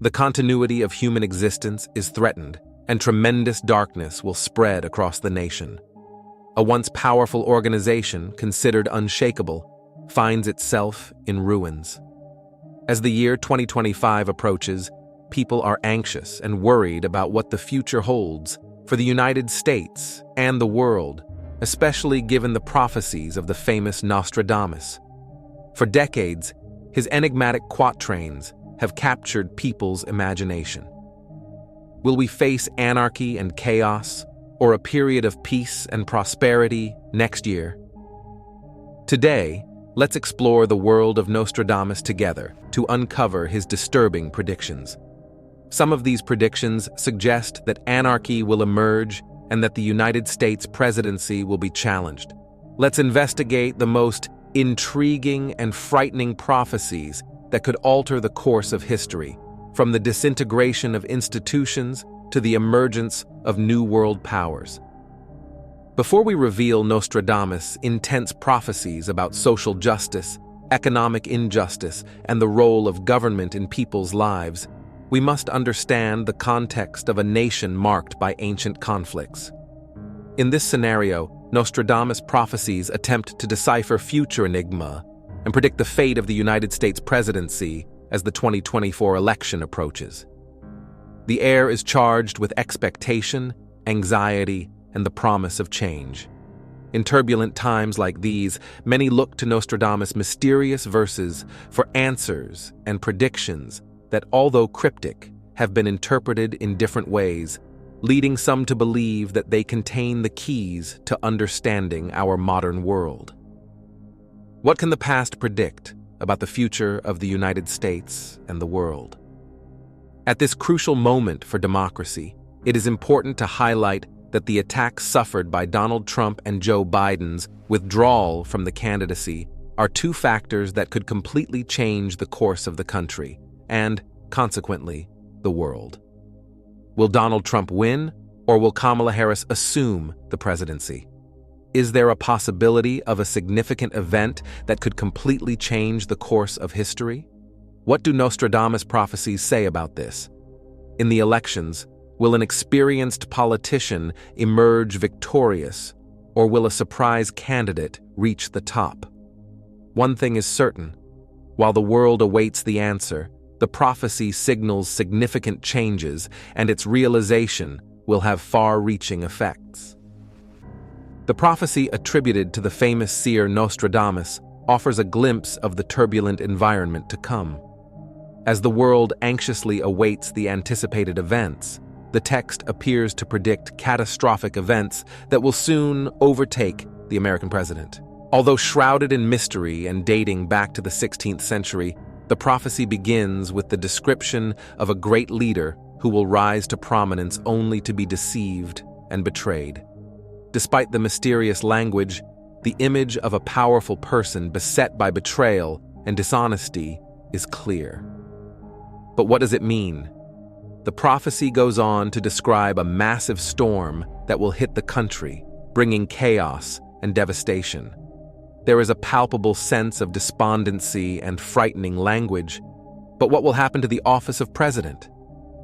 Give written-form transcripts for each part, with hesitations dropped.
The continuity of human existence is threatened, and tremendous darkness will spread across the nation. A once powerful organization, considered unshakable, finds itself in ruins. As the year 2025 approaches, people are anxious and worried about what the future holds for the United States and the world, especially given the prophecies of the famous Nostradamus. For decades, his enigmatic quatrains have captured people's imagination. Will we face anarchy and chaos, or a period of peace and prosperity next year? Today, let's explore the world of Nostradamus together to uncover his disturbing predictions. Some of these predictions suggest that anarchy will emerge and that the United States presidency will be challenged. Let's investigate the most intriguing and frightening prophecies that could alter the course of history, from the disintegration of institutions to the emergence of new world powers. Before we reveal Nostradamus' intense prophecies about social justice, economic injustice, and the role of government in people's lives, we must understand the context of a nation marked by ancient conflicts. In this scenario, Nostradamus' prophecies attempt to decipher future enigma and predict the fate of the United States presidency as the 2024 election approaches. The air is charged with expectation, anxiety, and the promise of change. In turbulent times like these, many look to Nostradamus' mysterious verses for answers and predictions that, although cryptic, have been interpreted in different ways, leading some to believe that they contain the keys to understanding our modern world. What can the past predict about the future of the United States and the world? At this crucial moment for democracy, it is important to highlight that the attacks suffered by Donald Trump and Joe Biden's withdrawal from the candidacy are two factors that could completely change the course of the country and, consequently, the world. Will Donald Trump win, or will Kamala Harris assume the presidency? Is there a possibility of a significant event that could completely change the course of history? What do Nostradamus' prophecies say about this? In the elections, will an experienced politician emerge victorious, or will a surprise candidate reach the top? One thing is certain: while the world awaits the answer, the prophecy signals significant changes, and its realization will have far-reaching effects. The prophecy attributed to the famous seer Nostradamus offers a glimpse of the turbulent environment to come. As the world anxiously awaits the anticipated events, the text appears to predict catastrophic events that will soon overtake the American president. Although shrouded in mystery and dating back to the 16th century, the prophecy begins with the description of a great leader who will rise to prominence only to be deceived and betrayed. Despite the mysterious language, the image of a powerful person beset by betrayal and dishonesty is clear. But what does it mean? The prophecy goes on to describe a massive storm that will hit the country, bringing chaos and devastation. There is a palpable sense of despondency and frightening language. But what will happen to the office of president?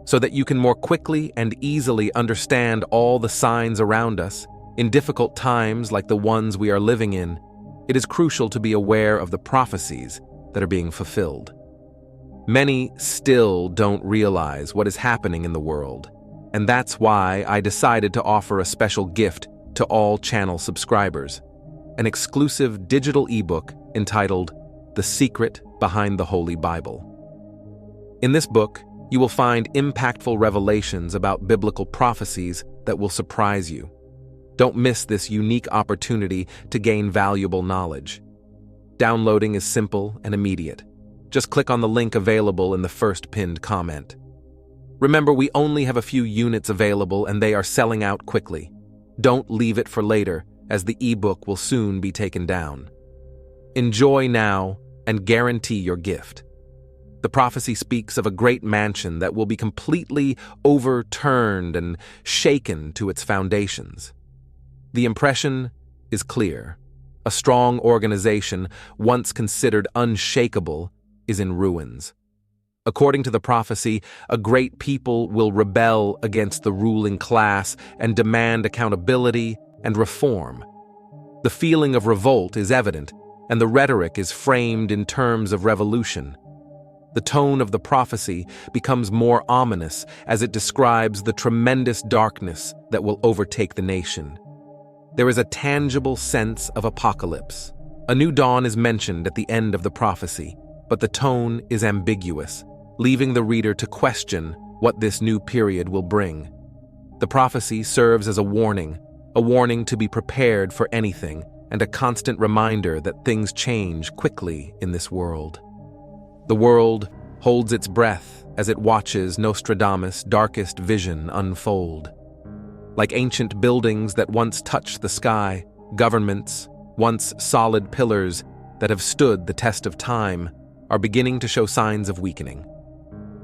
So that you can more quickly and easily understand all the signs around us, in difficult times like the ones we are living in, it is crucial to be aware of the prophecies that are being fulfilled. Many still don't realize what is happening in the world, and that's why I decided to offer a special gift to all channel subscribers: an exclusive digital ebook entitled The Secret Behind the Holy Bible. In this book, you will find impactful revelations about biblical prophecies that will surprise you. Don't miss this unique opportunity to gain valuable knowledge. Downloading is simple and immediate. Just click on the link available in the first pinned comment. Remember, we only have a few units available and they are selling out quickly. Don't leave it for later, as the ebook will soon be taken down. Enjoy now and guarantee your gift. The prophecy speaks of a great mansion that will be completely overturned and shaken to its foundations. The impression is clear. A strong organization, once considered unshakable, is in ruins. According to the prophecy, a great people will rebel against the ruling class and demand accountability and reform. The feeling of revolt is evident, and the rhetoric is framed in terms of revolution. The tone of the prophecy becomes more ominous as it describes the tremendous darkness that will overtake the nation. There is a tangible sense of apocalypse. A new dawn is mentioned at the end of the prophecy, but the tone is ambiguous, leaving the reader to question what this new period will bring. The prophecy serves as a warning to be prepared for anything, and a constant reminder that things change quickly in this world. The world holds its breath as it watches Nostradamus' darkest vision unfold. Like ancient buildings that once touched the sky, governments, once solid pillars that have stood the test of time, are beginning to show signs of weakening.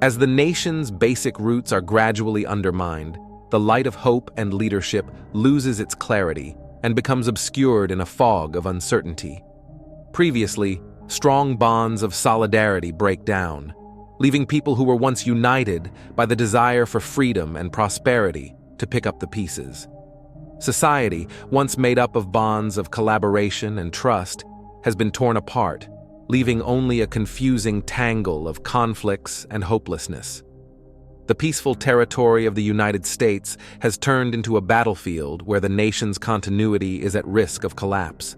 As the nation's basic roots are gradually undermined, the light of hope and leadership loses its clarity and becomes obscured in a fog of uncertainty. Previously, strong bonds of solidarity break down, leaving people who were once united by the desire for freedom and prosperity to pick up the pieces. Society, once made up of bonds of collaboration and trust, has been torn apart, leaving only a confusing tangle of conflicts and hopelessness. The peaceful territory of the United States has turned into a battlefield where the nation's continuity is at risk of collapse.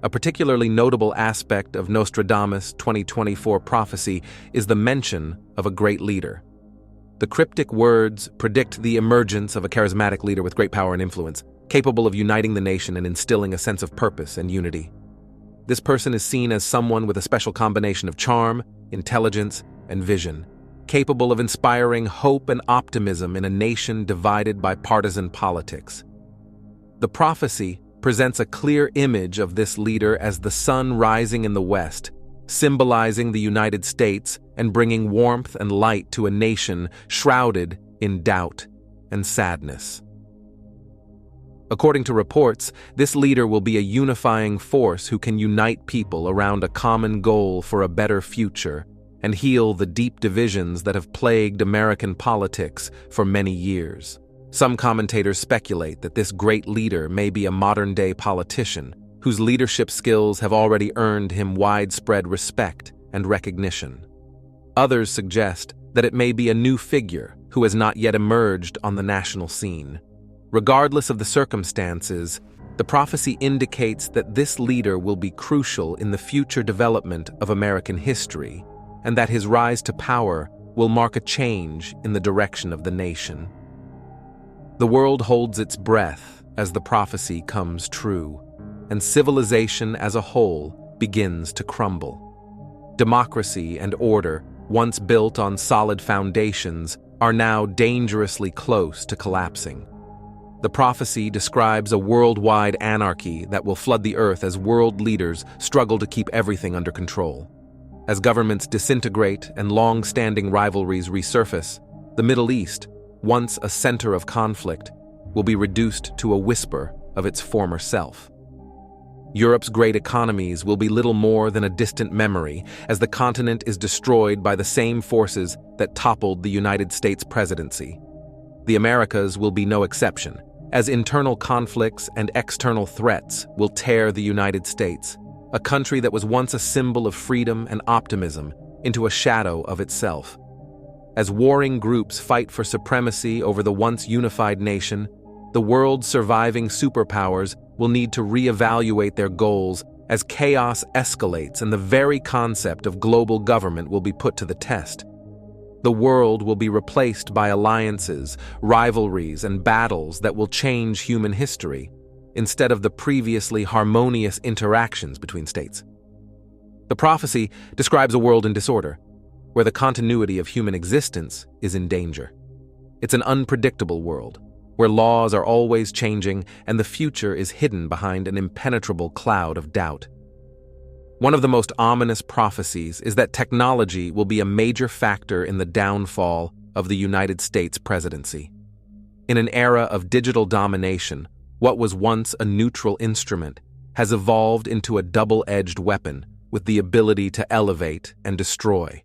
A particularly notable aspect of Nostradamus' 2024 prophecy is the mention of a great leader. The cryptic words predict the emergence of a charismatic leader with great power and influence, capable of uniting the nation and instilling a sense of purpose and unity. This person is seen as someone with a special combination of charm, intelligence, and vision, capable of inspiring hope and optimism in a nation divided by partisan politics. The prophecy presents a clear image of this leader as the sun rising in the west, symbolizing the United States and bringing warmth and light to a nation shrouded in doubt and sadness. According to reports, this leader will be a unifying force who can unite people around a common goal for a better future and heal the deep divisions that have plagued American politics for many years. Some commentators speculate that this great leader may be a modern-day politician whose leadership skills have already earned him widespread respect and recognition. Others suggest that it may be a new figure who has not yet emerged on the national scene. Regardless of the circumstances, the prophecy indicates that this leader will be crucial in the future development of American history, and that his rise to power will mark a change in the direction of the nation. The world holds its breath as the prophecy comes true, and civilization as a whole begins to crumble. Democracy and order, once built on solid foundations, are now dangerously close to collapsing. The prophecy describes a worldwide anarchy that will flood the earth as world leaders struggle to keep everything under control. As governments disintegrate and long-standing rivalries resurface, the Middle East, once a center of conflict, will be reduced to a whisper of its former self. Europe's great economies will be little more than a distant memory as the continent is destroyed by the same forces that toppled the United States presidency. The Americas will be no exception, as internal conflicts and external threats will tear the United States, a country that was once a symbol of freedom and optimism, into a shadow of itself. As warring groups fight for supremacy over the once unified nation, the world's surviving superpowers will need to reevaluate their goals as chaos escalates and the very concept of global government will be put to the test. The world will be replaced by alliances, rivalries, and battles that will change human history, instead of the previously harmonious interactions between states. The prophecy describes a world in disorder, where the continuity of human existence is in danger. It's an unpredictable world, where laws are always changing and the future is hidden behind an impenetrable cloud of doubt. One of the most ominous prophecies is that technology will be a major factor in the downfall of the United States presidency. In an era of digital domination, what was once a neutral instrument has evolved into a double-edged weapon with the ability to elevate and destroy.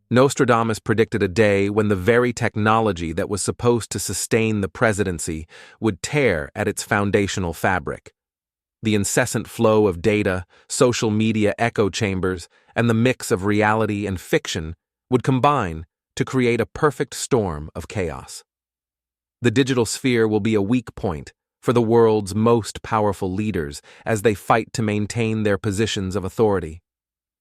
Nostradamus predicted a day when the very technology that was supposed to sustain the presidency would tear at its foundational fabric. The incessant flow of data, social media echo chambers, and the mix of reality and fiction would combine to create a perfect storm of chaos. The digital sphere will be a weak point for the world's most powerful leaders as they fight to maintain their positions of authority.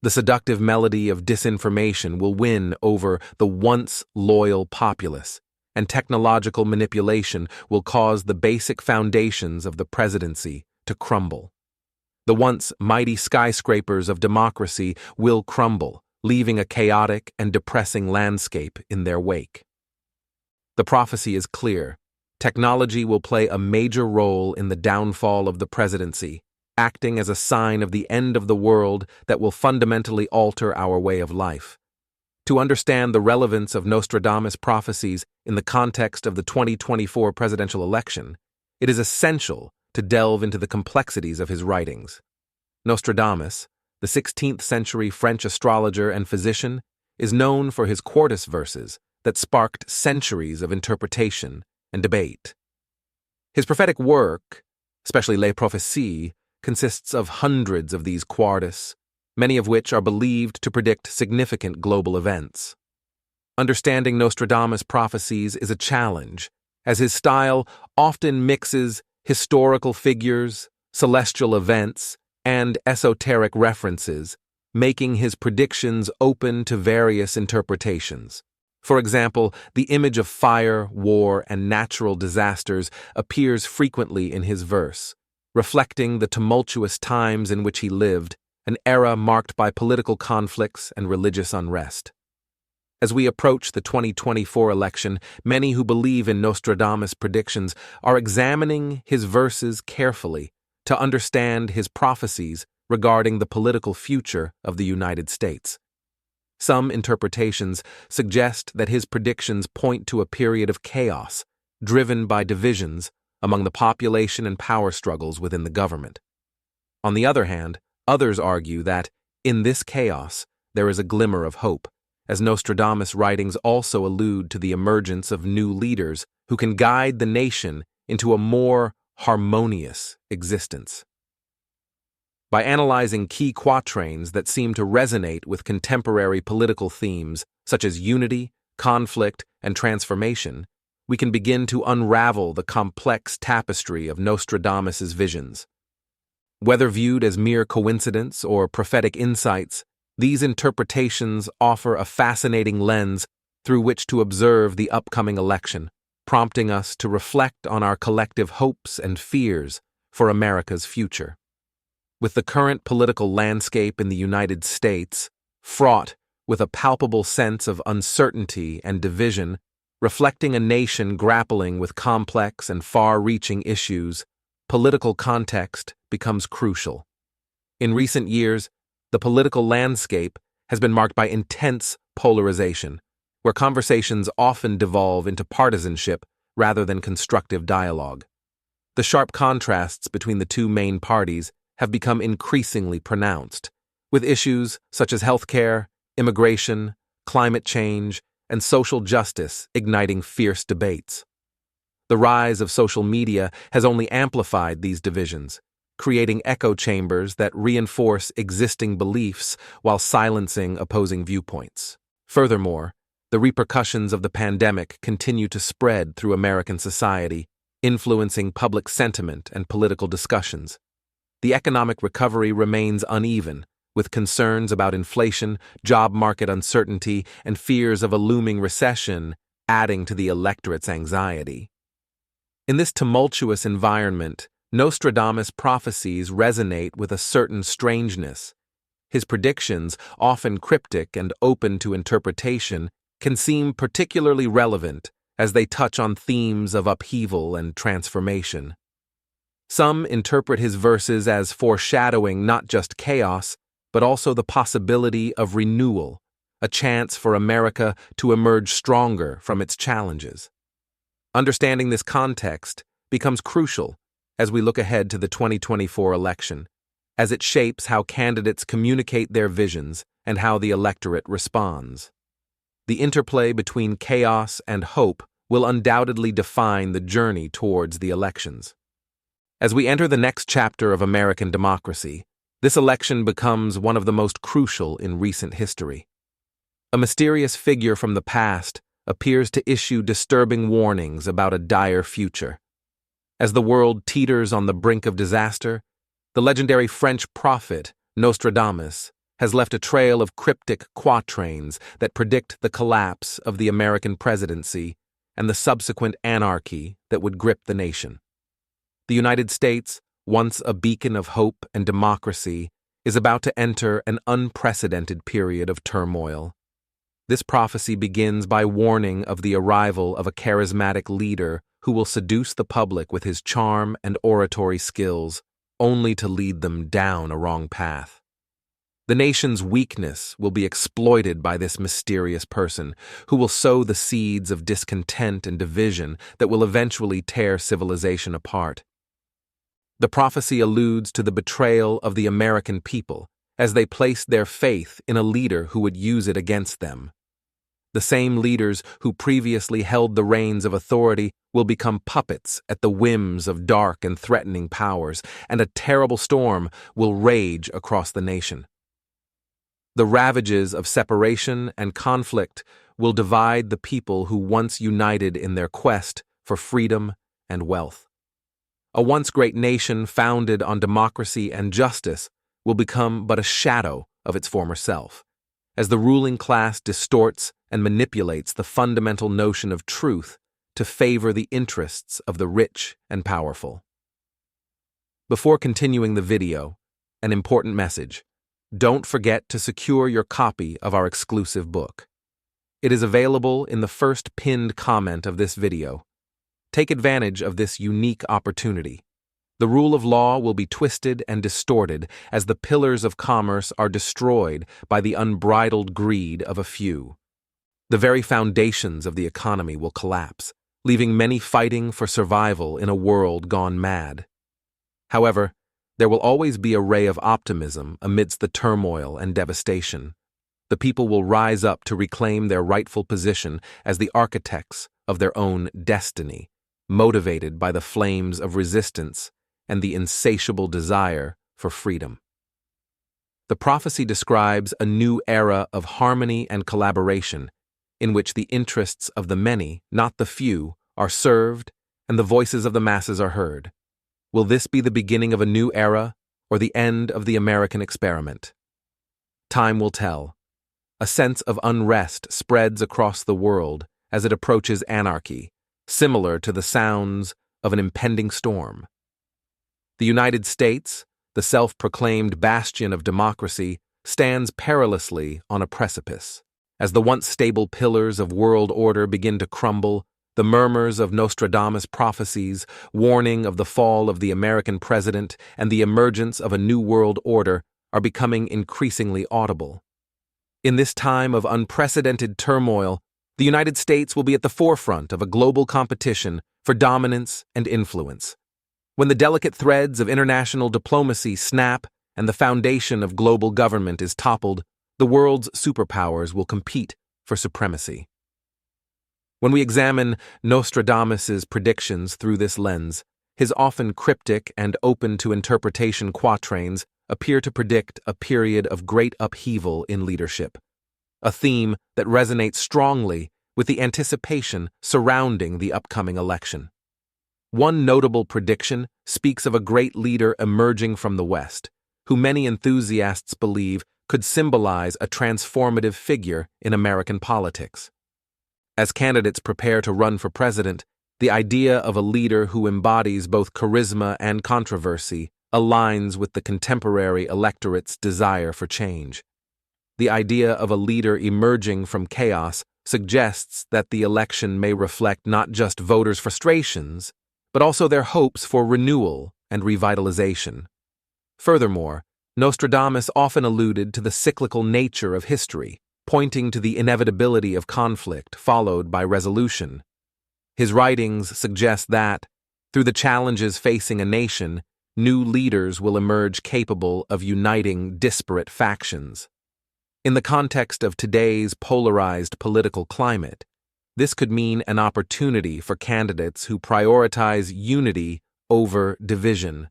The seductive melody of disinformation will win over the once loyal populace, and technological manipulation will cause the basic foundations of the presidency to crumble. The once mighty skyscrapers of democracy will crumble, leaving a chaotic and depressing landscape in their wake. The prophecy is clear. Technology will play a major role in the downfall of the presidency, acting as a sign of the end of the world that will fundamentally alter our way of life. To understand the relevance of Nostradamus' prophecies in the context of the 2024 presidential election, it is essential to delve into the complexities of his writings. Nostradamus, the 16th century French astrologer and physician, is known for his quartus verses that sparked centuries of interpretation and debate. His prophetic work, especially Les Prophéties, consists of hundreds of these quartus, many of which are believed to predict significant global events. Understanding Nostradamus' prophecies is a challenge, as his style often mixes historical figures, celestial events, and esoteric references, making his predictions open to various interpretations. For example, the image of fire, war, and natural disasters appears frequently in his verse, reflecting the tumultuous times in which he lived, an era marked by political conflicts and religious unrest. As we approach the 2024 election, many who believe in Nostradamus' predictions are examining his verses carefully to understand his prophecies regarding the political future of the United States. Some interpretations suggest that his predictions point to a period of chaos, driven by divisions among the population and power struggles within the government. On the other hand, others argue that, in this chaos, there is a glimmer of hope, as Nostradamus' writings also allude to the emergence of new leaders who can guide the nation into a more harmonious existence. By analyzing key quatrains that seem to resonate with contemporary political themes such as unity, conflict, and transformation, we can begin to unravel the complex tapestry of Nostradamus' visions. Whether viewed as mere coincidence or prophetic insights, these interpretations offer a fascinating lens through which to observe the upcoming election, prompting us to reflect on our collective hopes and fears for America's future. With the current political landscape in the United States, fraught with a palpable sense of uncertainty and division, reflecting a nation grappling with complex and far-reaching issues, political context becomes crucial. In recent years, the political landscape has been marked by intense polarization, where conversations often devolve into partisanship rather than constructive dialogue. The sharp contrasts between the two main parties have become increasingly pronounced, with issues such as healthcare, immigration, climate change, and social justice igniting fierce debates. The rise of social media has only amplified these divisions, creating echo chambers that reinforce existing beliefs while silencing opposing viewpoints. Furthermore, the repercussions of the pandemic continue to spread through American society, influencing public sentiment and political discussions. The economic recovery remains uneven, with concerns about inflation, job market uncertainty, and fears of a looming recession adding to the electorate's anxiety. In this tumultuous environment, Nostradamus' prophecies resonate with a certain strangeness. His predictions, often cryptic and open to interpretation, can seem particularly relevant as they touch on themes of upheaval and transformation. Some interpret his verses as foreshadowing not just chaos, but also the possibility of renewal, a chance for America to emerge stronger from its challenges. Understanding this context becomes crucial as we look ahead to the 2024 election, as it shapes how candidates communicate their visions and how the electorate responds. The interplay between chaos and hope will undoubtedly define the journey towards the elections. As we enter the next chapter of American democracy, this election becomes one of the most crucial in recent history. A mysterious figure from the past appears to issue disturbing warnings about a dire future. As the world teeters on the brink of disaster, the legendary French prophet Nostradamus has left a trail of cryptic quatrains that predict the collapse of the American presidency and the subsequent anarchy that would grip the nation. The United States, once a beacon of hope and democracy, is about to enter an unprecedented period of turmoil. This prophecy begins by warning of the arrival of a charismatic leader who will seduce the public with his charm and oratory skills, only to lead them down a wrong path. The nation's weakness will be exploited by this mysterious person, who will sow the seeds of discontent and division that will eventually tear civilization apart. The prophecy alludes to the betrayal of the American people as they placed their faith in a leader who would use it against them. The same leaders who previously held the reins of authority will become puppets at the whims of dark and threatening powers, and a terrible storm will rage across the nation. The ravages of separation and conflict will divide the people who once united in their quest for freedom and wealth. A once great nation founded on democracy and justice will become but a shadow of its former self, as the ruling class distorts and manipulates the fundamental notion of truth to favor the interests of the rich and powerful. Before continuing the video, an important message. Don't forget to secure your copy of our exclusive book. It is available in the first pinned comment of this video. Take advantage of this unique opportunity. The rule of law will be twisted and distorted as the pillars of commerce are destroyed by the unbridled greed of a few. The very foundations of the economy will collapse, leaving many fighting for survival in a world gone mad. However, there will always be a ray of optimism amidst the turmoil and devastation. The people will rise up to reclaim their rightful position as the architects of their own destiny, motivated by the flames of resistance and the insatiable desire for freedom. The prophecy describes a new era of harmony and collaboration, in which the interests of the many, not the few, are served and the voices of the masses are heard. Will this be the beginning of a new era or the end of the American experiment? Time will tell. A sense of unrest spreads across the world as it approaches anarchy, similar to the sounds of an impending storm. The United States, the self-proclaimed bastion of democracy, stands perilously on a precipice. As the once stable pillars of world order begin to crumble, the murmurs of Nostradamus' prophecies, warning of the fall of the American president and the emergence of a new world order, are becoming increasingly audible. In this time of unprecedented turmoil, the United States will be at the forefront of a global competition for dominance and influence. When the delicate threads of international diplomacy snap and the foundation of global government is toppled, the world's superpowers will compete for supremacy. When we examine Nostradamus' predictions through this lens, his often cryptic and open to interpretation quatrains appear to predict a period of great upheaval in leadership, a theme that resonates strongly with the anticipation surrounding the upcoming election. One notable prediction speaks of a great leader emerging from the West, who many enthusiasts believe could symbolize a transformative figure in American politics. As candidates prepare to run for president, the idea of a leader who embodies both charisma and controversy aligns with the contemporary electorate's desire for change. The idea of a leader emerging from chaos suggests that the election may reflect not just voters' frustrations, but also their hopes for renewal and revitalization. Furthermore, Nostradamus often alluded to the cyclical nature of history, pointing to the inevitability of conflict followed by resolution. His writings suggest that, through the challenges facing a nation, new leaders will emerge capable of uniting disparate factions. In the context of today's polarized political climate, this could mean an opportunity for candidates who prioritize unity over division,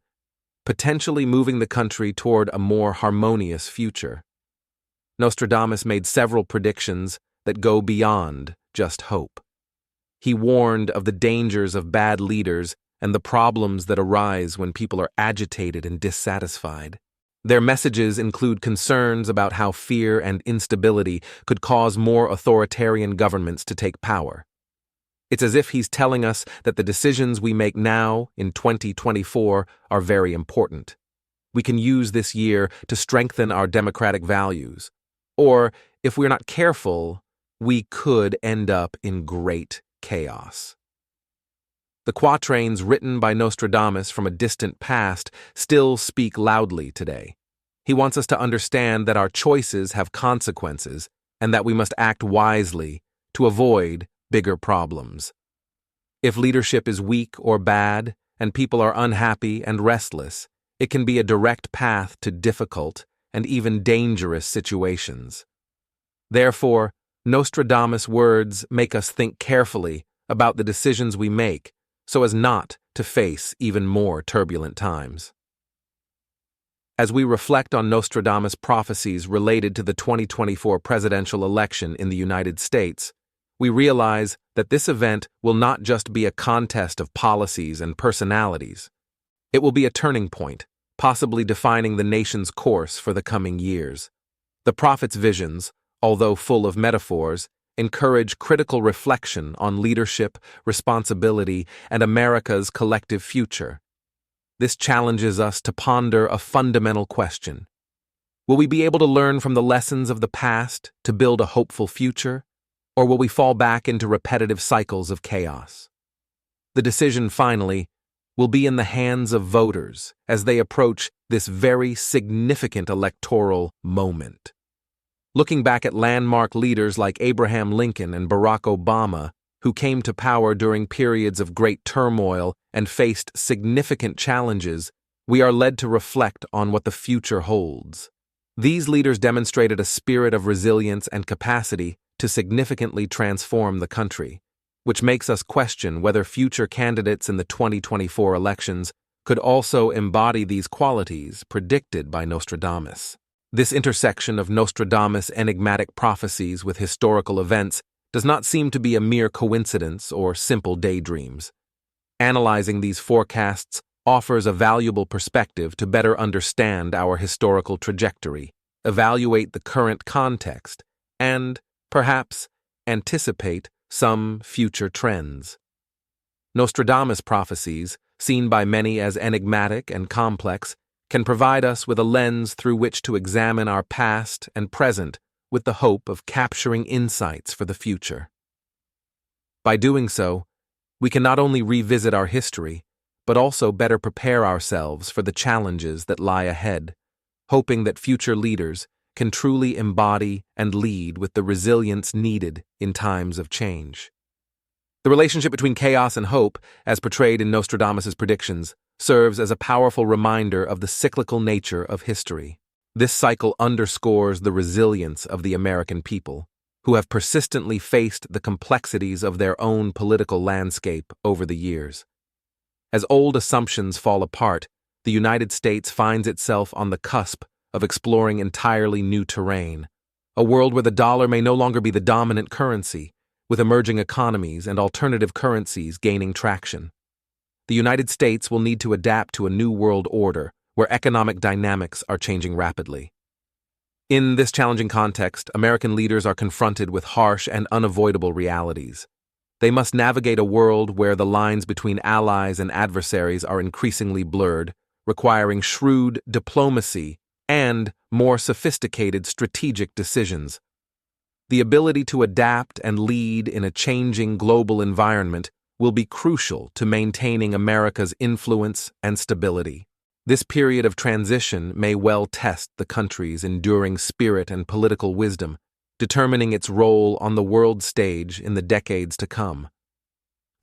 potentially moving the country toward a more harmonious future. Nostradamus made several predictions that go beyond just hope. He warned of the dangers of bad leaders and the problems that arise when people are agitated and dissatisfied. Their messages include concerns about how fear and instability could cause more authoritarian governments to take power. It's as if he's telling us that the decisions we make now, in 2024, are very important. We can use this year to strengthen our democratic values. Or, if we're not careful, we could end up in great chaos. The quatrains written by Nostradamus from a distant past still speak loudly today. He wants us to understand that our choices have consequences and that we must act wisely to avoid bigger problems. If leadership is weak or bad and people are unhappy and restless, it can be a direct path to difficult and even dangerous situations. Therefore, Nostradamus' words make us think carefully about the decisions we make so as not to face even more turbulent times. As we reflect on Nostradamus' prophecies related to the 2024 presidential election in the United States, we realize that this event will not just be a contest of policies and personalities. It will be a turning point, possibly defining the nation's course for the coming years. The prophet's visions, although full of metaphors, encourage critical reflection on leadership, responsibility, and America's collective future. This challenges us to ponder a fundamental question. Will we be able to learn from the lessons of the past to build a hopeful future, or will we fall back into repetitive cycles of chaos? The decision, finally, will be in the hands of voters as they approach this very significant electoral moment. Looking back at landmark leaders like Abraham Lincoln and Barack Obama, who came to power during periods of great turmoil and faced significant challenges, we are led to reflect on what the future holds. These leaders demonstrated a spirit of resilience and capacity to significantly transform the country, which makes us question whether future candidates in the 2024 elections could also embody these qualities predicted by Nostradamus. This intersection of Nostradamus' enigmatic prophecies with historical events does not seem to be a mere coincidence or simple daydreams. Analyzing these forecasts offers a valuable perspective to better understand our historical trajectory, evaluate the current context, and, perhaps, anticipate some future trends. Nostradamus' prophecies, seen by many as enigmatic and complex, can provide us with a lens through which to examine our past and present with the hope of capturing insights for the future. By doing so, we can not only revisit our history, but also better prepare ourselves for the challenges that lie ahead, hoping that future leaders can truly embody and lead with the resilience needed in times of change. The relationship between chaos and hope, as portrayed in Nostradamus' predictions, serves as a powerful reminder of the cyclical nature of history. This cycle underscores the resilience of the American people, who have persistently faced the complexities of their own political landscape over the years. As old assumptions fall apart, the United States finds itself on the cusp of exploring entirely new terrain, a world where the dollar may no longer be the dominant currency, with emerging economies and alternative currencies gaining traction. The United States will need to adapt to a new world order where economic dynamics are changing rapidly. In this challenging context, American leaders are confronted with harsh and unavoidable realities. They must navigate a world where the lines between allies and adversaries are increasingly blurred, requiring shrewd diplomacy and more sophisticated strategic decisions. The ability to adapt and lead in a changing global environment will be crucial to maintaining America's influence and stability. This period of transition may well test the country's enduring spirit and political wisdom, determining its role on the world stage in the decades to come.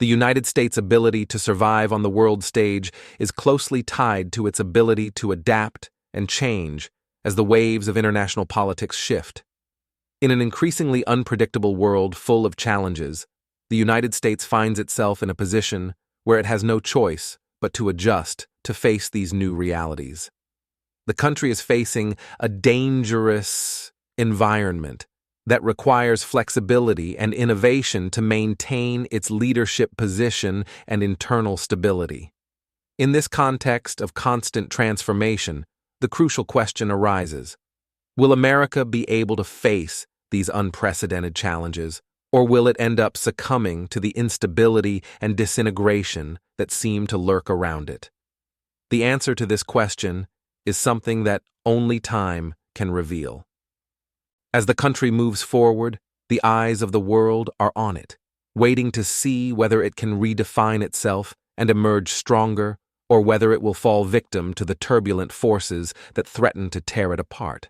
The United States' ability to survive on the world stage is closely tied to its ability to adapt and change as the waves of international politics shift. In an increasingly unpredictable world full of challenges, the United States finds itself in a position where it has no choice but to adjust to face these new realities. The country is facing a dangerous environment that requires flexibility and innovation to maintain its leadership position and internal stability. In this context of constant transformation, the crucial question arises: will America be able to face these unprecedented challenges, or will it end up succumbing to the instability and disintegration that seem to lurk around it? The answer to this question is something that only time can reveal. As the country moves forward, the eyes of the world are on it, waiting to see whether it can redefine itself and emerge stronger, or whether it will fall victim to the turbulent forces that threaten to tear it apart.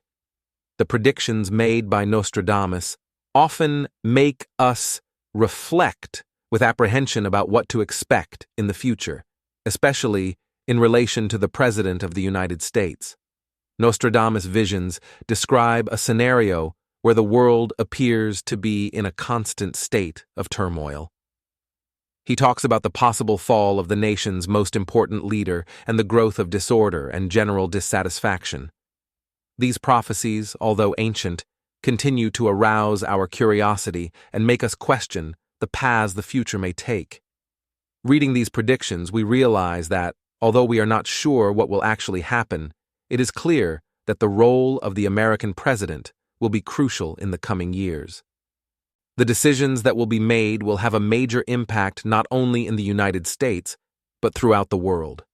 The predictions made by Nostradamus often make us reflect with apprehension about what to expect in the future, especially in relation to the President of the United States. Nostradamus' visions describe a scenario where the world appears to be in a constant state of turmoil. He talks about the possible fall of the nation's most important leader and the growth of disorder and general dissatisfaction. These prophecies, although ancient, continue to arouse our curiosity and make us question the paths the future may take. Reading these predictions, we realize that, although we are not sure what will actually happen, it is clear that the role of the American president will be crucial in the coming years. The decisions that will be made will have a major impact not only in the United States, but throughout the world.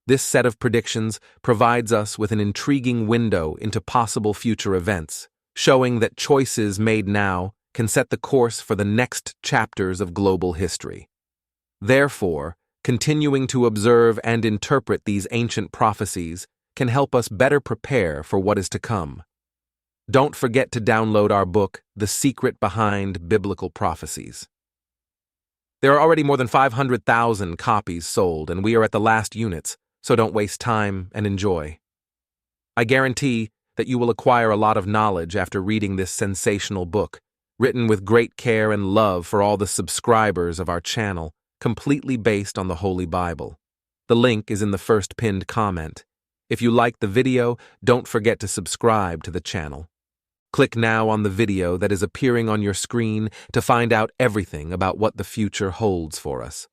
This set of predictions provides us with an intriguing window into possible future events, showing that choices made now can set the course for the next chapters of global history. Therefore, continuing to observe and interpret these ancient prophecies can help us better prepare for what is to come. Don't forget to download our book, The Secret Behind Biblical Prophecies. There are already more than 500,000 copies sold, and we are at the last units, so don't waste time and enjoy. I guarantee that you will acquire a lot of knowledge after reading this sensational book, written with great care and love for all the subscribers of our channel, completely based on the Holy Bible. The link is in the first pinned comment. If you liked the video, don't forget to subscribe to the channel. Click now on the video that is appearing on your screen to find out everything about what the future holds for us.